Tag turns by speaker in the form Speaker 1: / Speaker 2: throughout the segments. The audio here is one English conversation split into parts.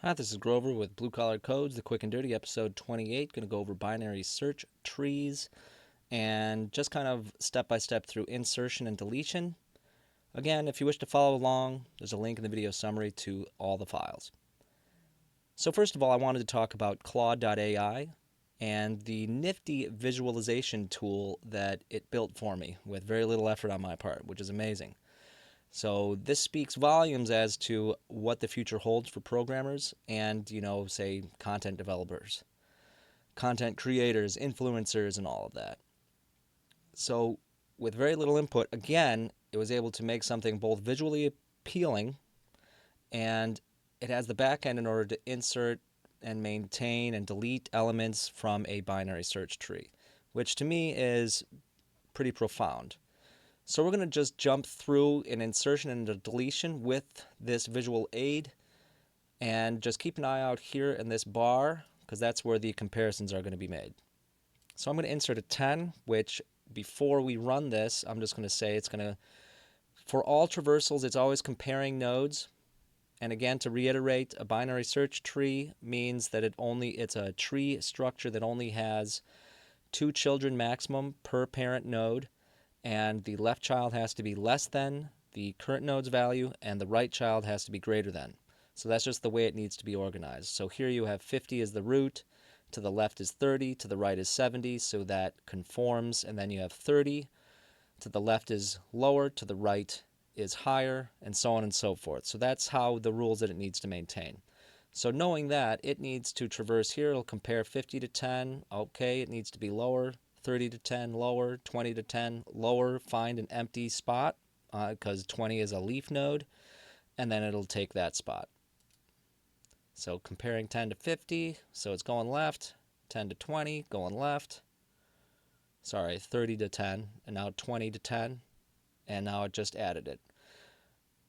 Speaker 1: Hi, this is Grover with Blue Collar Codes, the Quick and Dirty, episode 28. Going to go over binary search trees and just kind of step by step through insertion and deletion. Again, if you wish to follow along, there's a link in the video summary to all the files. So first of all, I wanted to talk about Claude.ai and the nifty visualization tool that it built for me with very little effort on my part, which is amazing. So this speaks volumes as to what the future holds for programmers and, say content developers, content creators, influencers, and all of that. So with very little input, again, it was able to make something both visually appealing and it has the back end in order to insert and maintain and delete elements from a binary search tree, which to me is pretty profound. So we're going to just jump through an insertion and a deletion with this visual aid and just keep an eye out here in this bar because that's where the comparisons are going to be made. So I'm going to insert a 10, which before we run this, I'm just going to say it's going to, for all traversals, it's always comparing nodes. And again, to reiterate, a binary search tree means that it's a tree structure that only has 2 children maximum per parent node, and the left child has to be less than the current node's value, and the right child has to be greater than. So that's just the way it needs to be organized. So here you have 50 as the root, to the left is 30, to the right is 70, so that conforms, and then you have 30, to the left is lower, to the right is higher, and so on and so forth. So that's how the rules that it needs to maintain. So knowing that, it needs to traverse here. It'll compare 50 to 10. Okay, it needs to be lower. 30 to 10, lower. 20 to 10, lower. Find an empty spot because 20 is a leaf node, and then it'll take that spot. So comparing 10 to 50, so it's going left. 10 to 20, going left. Sorry, 30 to 10, and now 20 to 10, and now it just added it.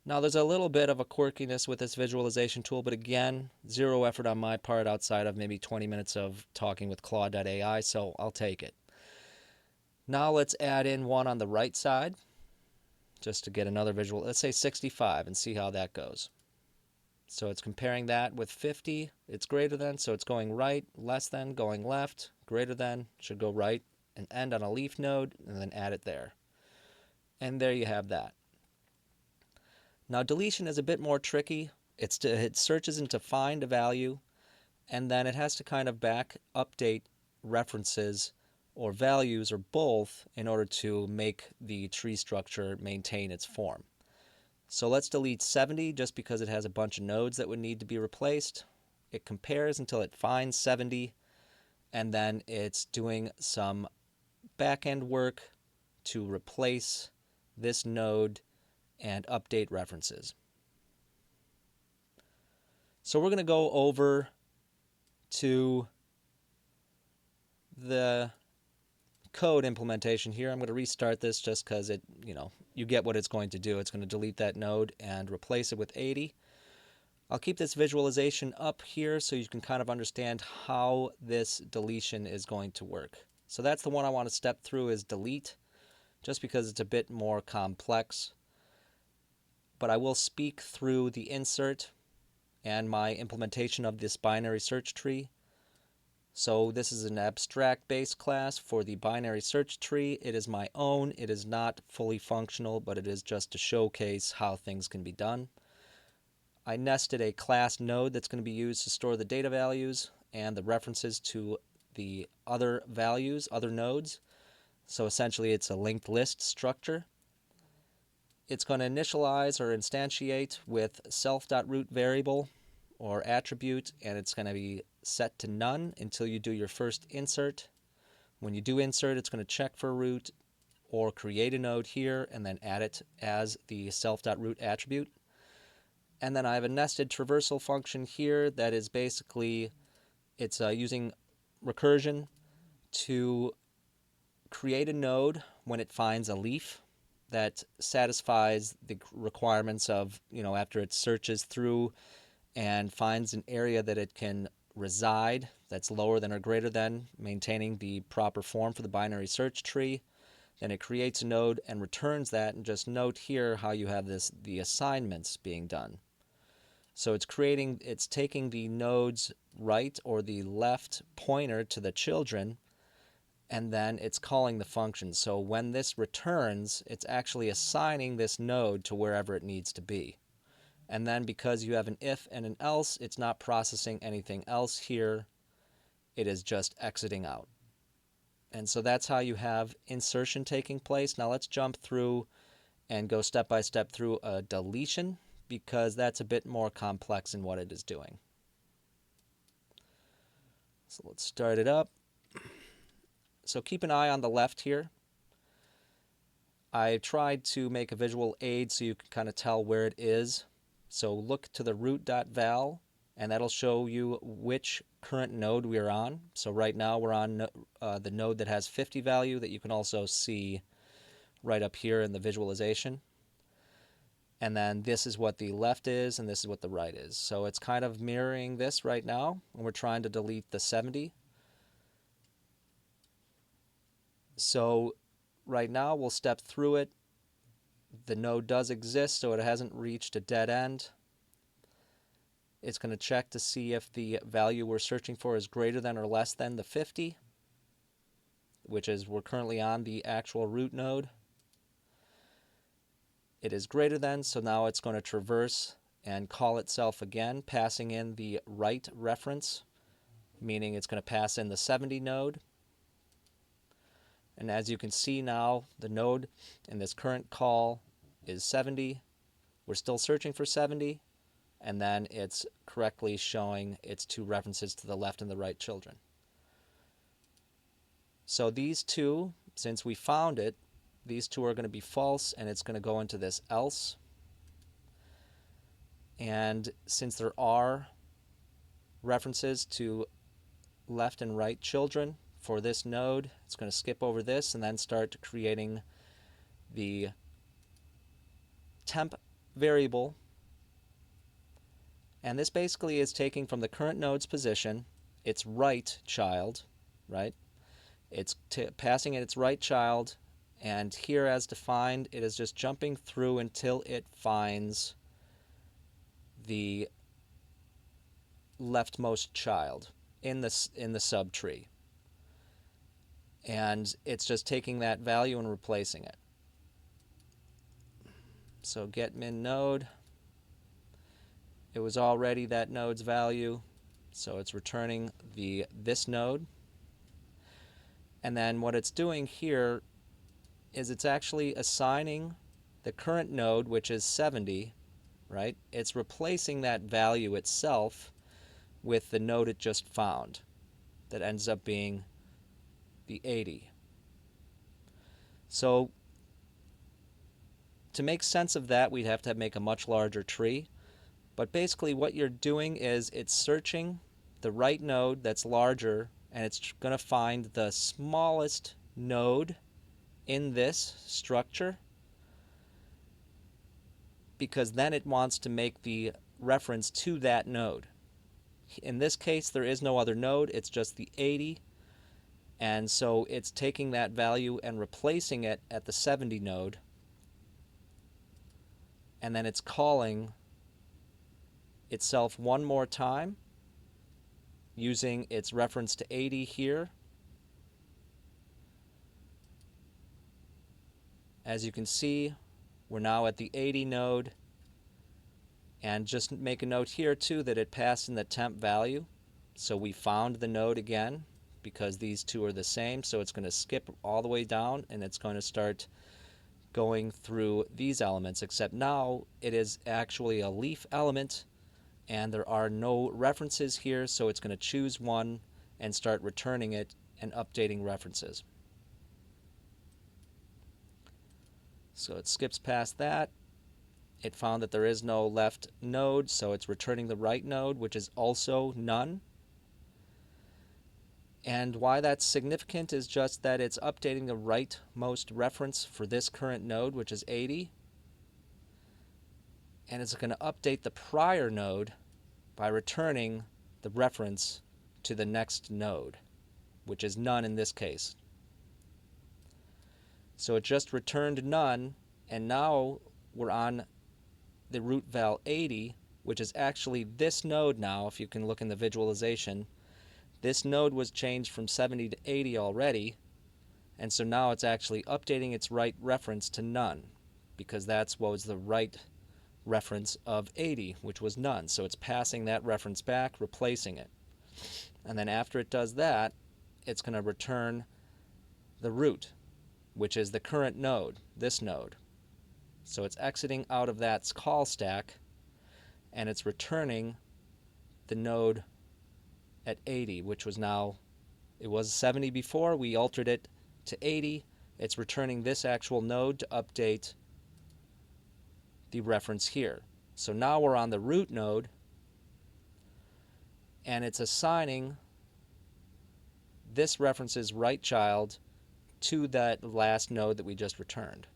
Speaker 1: Now there's a little bit of a quirkiness with this visualization tool, but again, zero effort on my part outside of maybe 20 minutes of talking with Claude.ai, so I'll take it. Now let's add in one on the right side, just to get another visual. Let's say 65 and see how that goes. So it's comparing that with 50, it's greater than, so it's going right, less than, going left, greater than, should go right, and end on a leaf node, and then add it there. And there you have that. Now deletion is a bit more tricky. It searches into find a value, and then it has to kind of back update references or values or both in order to make the tree structure maintain its form. So let's delete 70 just because it has a bunch of nodes that would need to be replaced. It compares until it finds 70, and then it's doing some back-end work to replace this node and update references. So we're going to go over to the code implementation here. I'm going to restart this just because you get what it's going to do. It's going to delete that node and replace it with 80. I'll keep this visualization up here so you can kind of understand how this deletion is going to work. So that's the one I want to step through is delete, just because it's a bit more complex. But I will speak through the insert and my implementation of this binary search tree. So this is an abstract base class for the binary search tree. It is my own. It is not fully functional, but it is just to showcase how things can be done. I nested a class node that's going to be used to store the data values and the references to the other values, other nodes. So essentially it's a linked list structure. It's going to initialize or instantiate with self.root variable or attribute, and it's going to be set to none until you do your first insert. When you do insert, it's going to check for root or create a node here and then add it as the self.root attribute. And then I have a nested traversal function here that is basically, it's using recursion to create a node when it finds a leaf that satisfies the requirements of, after it searches through and finds an area that it can reside that's lower than or greater than, maintaining the proper form for the binary search tree. Then it creates a node and returns that, and just note here how you have the assignments being done. So it's taking the node's right or the left pointer to the children, and then it's calling the function. So when this returns, it's actually assigning this node to wherever it needs to be. And then because you have an if and an else, it's not processing anything else here. It is just exiting out. And so that's how you have insertion taking place. Now let's jump through and go step by step through a deletion, because that's a bit more complex in what it is doing. So let's start it up. So keep an eye on the left here. I tried to make a visual aid so you can kind of tell where it is. So look to the root.val, and that'll show you which current node we are on. So right now we're on the node that has 50 value, that you can also see right up here in the visualization. And then this is what the left is, and this is what the right is. So it's kind of mirroring this right now, and we're trying to delete the 70. So right now we'll step through it. The node does exist, so it hasn't reached a dead end. It's going to check to see if the value we're searching for is greater than or less than the 50, which is we're currently on the actual root node. It is greater than, so now it's going to traverse and call itself again, passing in the right reference, meaning it's going to pass in the 70 node. And as you can see now, the node in this current call is 70. We're still searching for 70, and then it's correctly showing its two references to the left and the right children. So these two, since we found it, these two are going to be false, and it's going to go into this else. And since there are references to left and right children for this node, it's going to skip over this and then start creating the temp variable. And this basically is taking from the current node's position its right child, right? It's passing it its right child, and here as defined, it is just jumping through until it finds the leftmost child in the subtree. And it's just taking that value and replacing it. So get min node. It was already that node's value, so it's returning this node. And then what it's doing here is it's actually assigning the current node, which is 70, right? It's replacing that value itself with the node it just found, that ends up being the 80. So to make sense of that, we'd have to make a much larger tree. But basically what you're doing is it's searching the right node that's larger, and it's going to find the smallest node in this structure, because then it wants to make the reference to that node. In this case, there is no other node, it's just the 80, and so it's taking that value and replacing it at the 70 node, and then it's calling itself one more time using its reference to 80 here. As you can see, we're now at the 80 node, and just make a note here too that it passed in the temp value. So we found the node again because these two are the same, so it's going to skip all the way down and it's going to start going through these elements, except now it is actually a leaf element and there are no references here, so it's going to choose one and start returning it and updating references. So it skips past that. It found that there is no left node, so it's returning the right node, which is also none. And why that's significant is just that it's updating the rightmost reference for this current node, which is 80. And it's going to update the prior node by returning the reference to the next node, which is none in this case. So it just returned none, and now we're on the root val 80, which is actually this node now. If you can look in the visualization, this node was changed from 70 to 80 already, and so now it's actually updating its right reference to none, because that's what was the right reference of 80, which was none. So it's passing that reference back, replacing it. And then after it does that, it's going to return the root, which is the current node, this node. So it's exiting out of that call stack, and it's returning the node at 80, which was now, it was 70 before, we altered it to 80. It's returning this actual node to update the reference here. So now we're on the root node, and it's assigning this reference's right child to that last node that we just returned.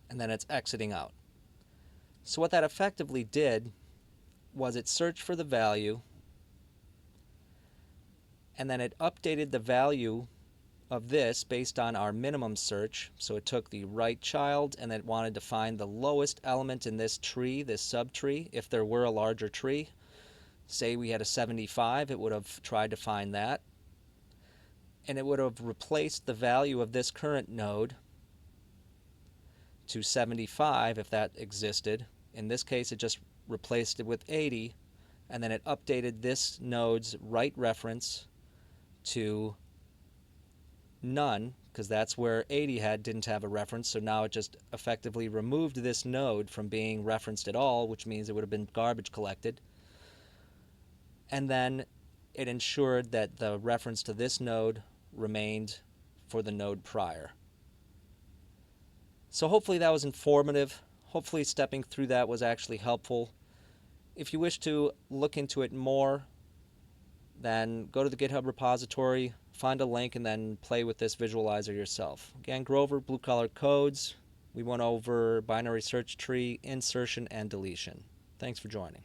Speaker 1: And then it's exiting out. So what that effectively did was it searched for the value, and then it updated the value of this based on our minimum search. So it took the right child and it wanted to find the lowest element in this tree, this subtree, if there were a larger tree. Say we had a 75, it would have tried to find that. And it would have replaced the value of this current node to 75 if that existed. In this case, it just replaced it with 80, and then it updated this node's right reference to none, because that's where 80 didn't have a reference. So now it just effectively removed this node from being referenced at all, which means it would have been garbage collected. And then it ensured that the reference to this node remained for the node prior. So hopefully that was informative. Hopefully stepping through that was actually helpful. If you wish to look into it more, then go to the GitHub repository, find a link, and then play with this visualizer yourself. Again, Grover, Blue Collar Codes. We went over binary search tree, insertion, and deletion. Thanks for joining.